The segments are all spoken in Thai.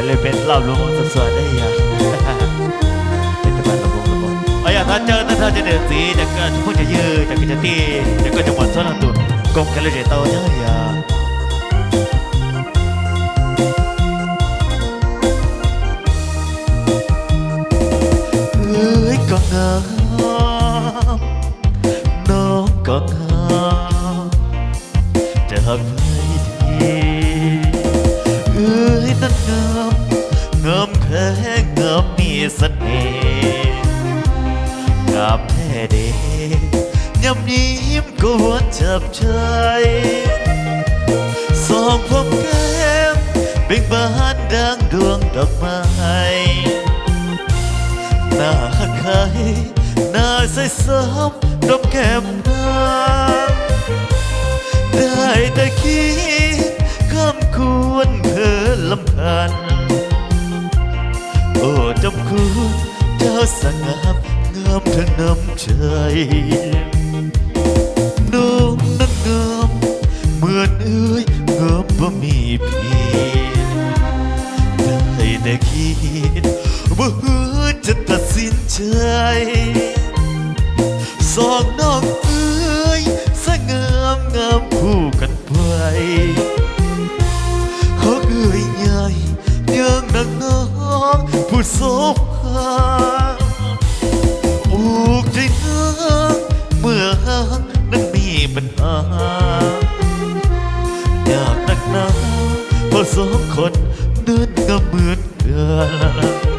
เลยเป็นเหล่าหลวงสวยๆได้ยังเป็นจะมาระบบเอาอย่าถ้าเจอถ้าจะเดินสีจะก็พูดจะยืดจะกินจะตีจะก็จะหมดส่วนตัวกงกันเลยจะโตเยอะอย่าก็งามน้องก็งามจะหักไม่ดีนั่นงามงามแค่งามมีเสน่ห์งามแท้เด็ยำยิ้มก็หวนจับใจสองพบแก้มเบ่งบานดังดวงดอกไม้หน้าใครหน้าใสซ้ำดมแก้มน้ำได้แต่คิดคำควรเธอลำพันโอ้จำคุณเจ้าสง่างามทั้งน้ำใจน้องนั้นงามเหมือนงามบ่มีพี่ได้แต่คิดว่าจะตัดสินใจสองน้องสงงามคู่กันไปขอใหญ่ยังนักน้องผู้สบหาอุกใจน้องเมื่อนั้นมีปัญหาอยากนักหนาเพราะสองคนนั้นก็เหมือนกัน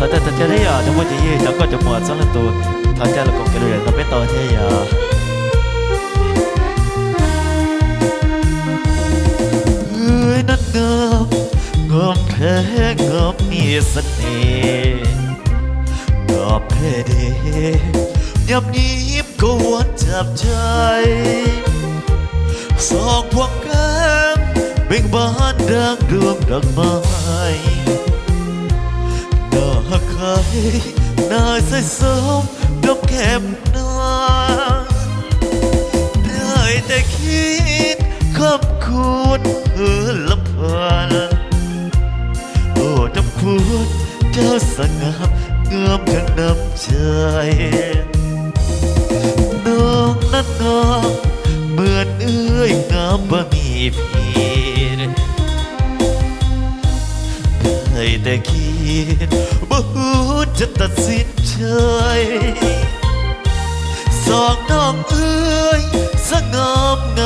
ถ้าจะได้ยาจะว่าจะยี่จะก็จะหมดสักตัวถ้าจะละกกันเลยเราไปต่อเทียนั่นงามแท้งามมีเสน่ห์งามแท้เดยำยิ้มก็หวนจับใจสองพวงแก้มเบ่งบานดังดวงดอกไม้ใครน่าใส่สมดมแก้มน้ำได้แต่คิดคำคุณเธอลำพันโอ้จำคุณเจ้าสง่างามทั้งน้ำใจน้องนั้นงามเหมือนงามบ่มีพี่ได้แต่คิดบ่จะตัดสินใจสองน้องสงง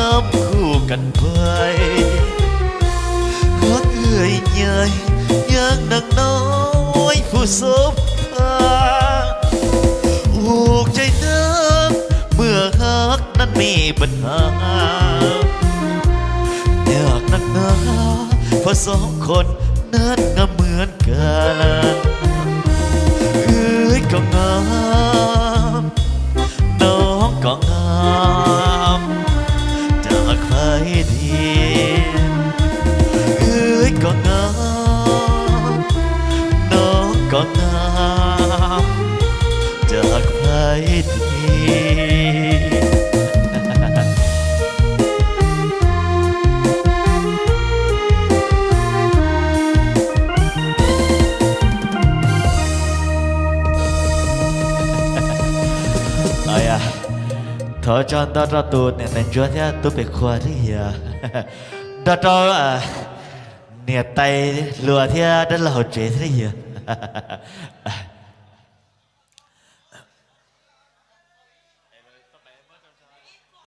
ามคู่กันไปรักใหญ่ยังนักน้อยผู้สบหาผูกใจน้ำเมื่อหักนั้นมีปัญหาอยากนักหนาเพราะสองคนนั้นก็เหมือนกันก็งามน้องก็งามจากใครดีก็งามน้องก็งามจากใครดีthọ cho đó ra tù nè nè chúa nhá tôi bị khoa thế giờ đó cho nè tay lùa thế đó là hỗ trợ thế giờ